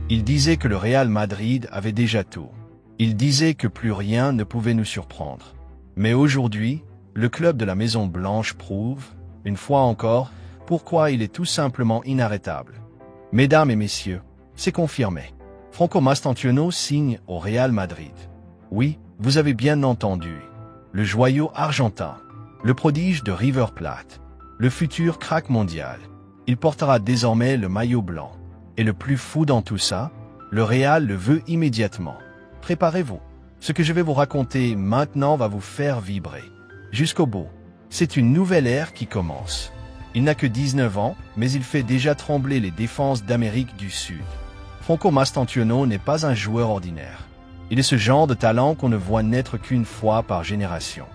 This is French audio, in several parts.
Il disait que le Real Madrid avait déjà tout. Il disait que plus rien ne pouvait nous surprendre. Mais aujourd'hui, le club de la Maison Blanche prouve, une fois encore, pourquoi il est tout simplement inarrêtable. Mesdames et messieurs, c'est confirmé. Franco Mastantuono signe au Real Madrid. Oui, vous avez bien entendu. Le joyau argentin, le prodige de River Plate, le futur crack mondial. Il portera désormais le maillot blanc. Et le plus fou dans tout ça, le Real le veut immédiatement. Préparez-vous. Ce que je vais vous raconter maintenant va vous faire vibrer. Jusqu'au bout. C'est une nouvelle ère qui commence. Il n'a que 19 ans, mais il fait déjà trembler les défenses d'Amérique du Sud. Franco Mastantuono n'est pas un joueur ordinaire. Il est ce genre de talent qu'on ne voit naître qu'une fois par génération.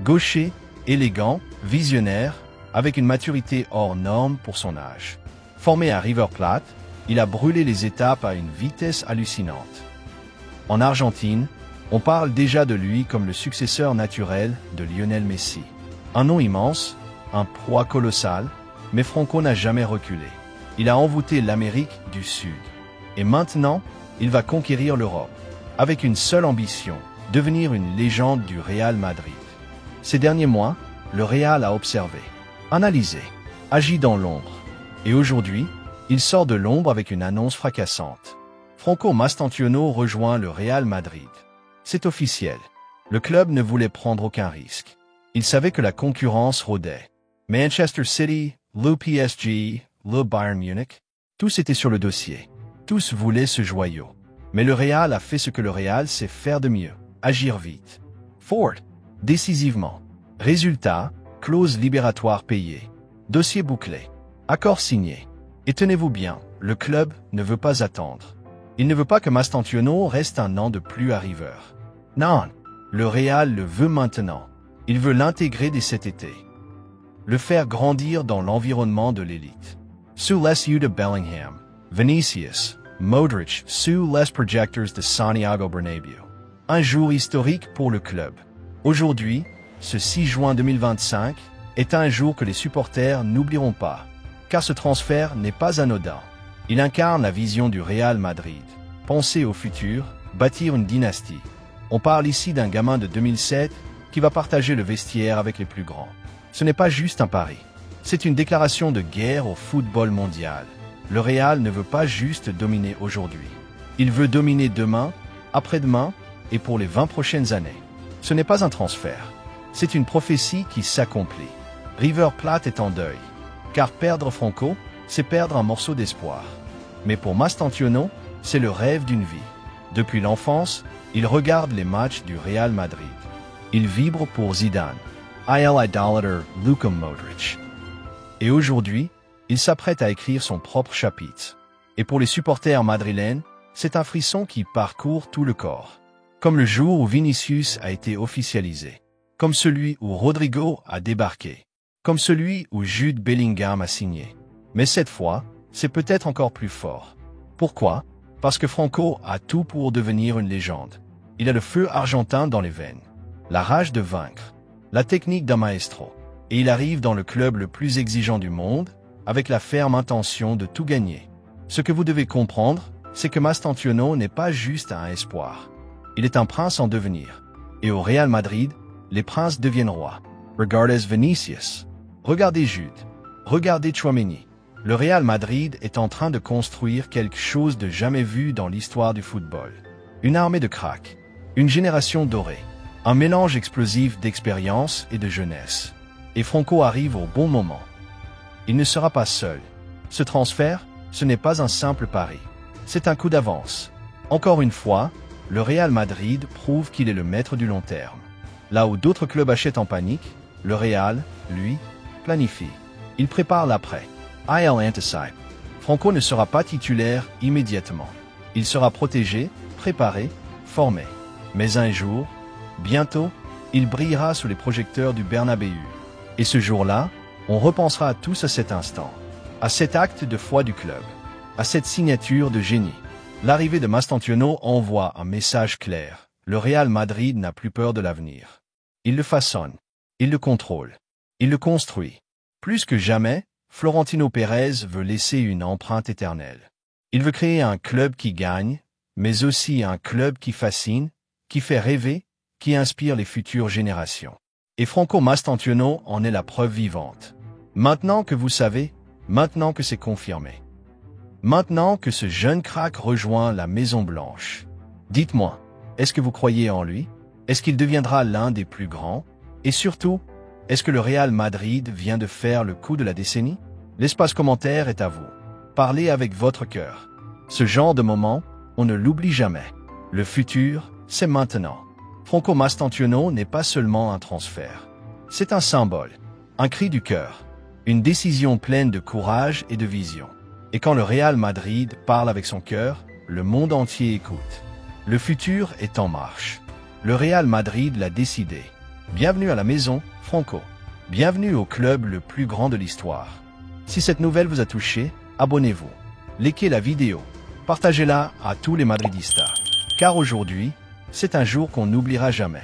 Gaucher, élégant, visionnaire, avec une maturité hors norme pour son âge. Formé à River Plate, il a brûlé les étapes à une vitesse hallucinante. En Argentine, on parle déjà de lui comme le successeur naturel de Lionel Messi. Un nom immense, un poids colossal, mais Franco n'a jamais reculé. Il a envoûté l'Amérique du Sud. Et maintenant, il va conquérir l'Europe, avec une seule ambition, devenir une légende du Real Madrid. Ces derniers mois, le Real a observé, analysé, agi dans l'ombre. Et aujourd'hui, il sort de l'ombre avec une annonce fracassante. Franco Mastantuono rejoint le Real Madrid. C'est officiel. Le club ne voulait prendre aucun risque. Il savait que la concurrence rôdait. Manchester City, le PSG, le Bayern Munich, tous étaient sur le dossier. Tous voulaient ce joyau. Mais le Real a fait ce que le Real sait faire de mieux. Agir vite. Fort. Décisivement. Résultat, clause libératoire payée. Dossier bouclé. Accord signé. Et tenez-vous bien, le club ne veut pas attendre. Il ne veut pas que Mastantuono reste un an de plus à River. Non, le Real le veut maintenant. Il veut l'intégrer dès cet été. Le faire grandir dans l'environnement de l'élite. Sous les yeux de Bellingham, Vinicius, Modric, sous les projecteurs de Santiago Bernabéu. Un jour historique pour le club. Aujourd'hui, ce 6 juin 2025, est un jour que les supporters n'oublieront pas. Car ce transfert n'est pas anodin. Il incarne la vision du Real Madrid. Penser au futur, bâtir une dynastie. On parle ici d'un gamin de 2007 qui va partager le vestiaire avec les plus grands. Ce n'est pas juste un pari. C'est une déclaration de guerre au football mondial. Le Real ne veut pas juste dominer aujourd'hui. Il veut dominer demain, après-demain et pour les 20 prochaines années. Ce n'est pas un transfert. C'est une prophétie qui s'accomplit. River Plate est en deuil. Car perdre Franco, c'est perdre un morceau d'espoir. Mais pour Mastantuono, c'est le rêve d'une vie. Depuis l'enfance, il regarde les matchs du Real Madrid. Il vibre pour Zidane, IL idolater Luka Modric. Et aujourd'hui, il s'apprête à écrire son propre chapitre. Et pour les supporters madrilènes, c'est un frisson qui parcourt tout le corps. Comme le jour où Vinicius a été officialisé. Comme celui où Rodrigo a débarqué. Comme celui où Jude Bellingham a signé. Mais cette fois, c'est peut-être encore plus fort. Pourquoi? Parce que Franco a tout pour devenir une légende. Il a le feu argentin dans les veines. La rage de vaincre. La technique d'un maestro. Et il arrive dans le club le plus exigeant du monde, avec la ferme intention de tout gagner. Ce que vous devez comprendre, c'est que Mastantuono n'est pas juste un espoir. Il est un prince en devenir. Et au Real Madrid, les princes deviennent rois. Regardez Vinicius. Regardez Jude. Regardez Tchouaméni. Le Real Madrid est en train de construire quelque chose de jamais vu dans l'histoire du football. Une armée de cracks. Une génération dorée. Un mélange explosif d'expérience et de jeunesse. Et Franco arrive au bon moment. Il ne sera pas seul. Ce transfert, ce n'est pas un simple pari. C'est un coup d'avance. Encore une fois, le Real Madrid prouve qu'il est le maître du long terme. Là où d'autres clubs achètent en panique, le Real, lui, planifie. Il prépare l'après. IL anticipe. Franco ne sera pas titulaire immédiatement. Il sera protégé, préparé, formé. Mais un jour, bientôt, il brillera sous les projecteurs du Bernabéu. Et ce jour-là, on repensera tous à cet instant, à cet acte de foi du club, à cette signature de génie. L'arrivée de Mastantuono envoie un message clair. Le Real Madrid n'a plus peur de l'avenir. Il le façonne. Il le contrôle. Il le construit. Plus que jamais, Florentino Pérez veut laisser une empreinte éternelle. Il veut créer un club qui gagne, mais aussi un club qui fascine, qui fait rêver, qui inspire les futures générations. Et Franco Mastantuono en est la preuve vivante. Maintenant que vous savez, maintenant que c'est confirmé. Maintenant que ce jeune crack rejoint la Maison Blanche. Dites-moi, est-ce que vous croyez en lui? Est-ce qu'il deviendra l'un des plus grands? Et surtout, est-ce que le Real Madrid vient de faire le coup de la décennie? L'espace commentaire est à vous. Parlez avec votre cœur. Ce genre de moment, on ne l'oublie jamais. Le futur, c'est maintenant. Franco Mastantuono n'est pas seulement un transfert. C'est un symbole, un cri du cœur, une décision pleine de courage et de vision. Et quand le Real Madrid parle avec son cœur, le monde entier écoute. Le futur est en marche. Le Real Madrid l'a décidé. Bienvenue à la maison, Franco. Bienvenue au club le plus grand de l'histoire. Si cette nouvelle vous a touché, abonnez-vous. Likez la vidéo. Partagez-la à tous les Madridistas. Car aujourd'hui, c'est un jour qu'on n'oubliera jamais.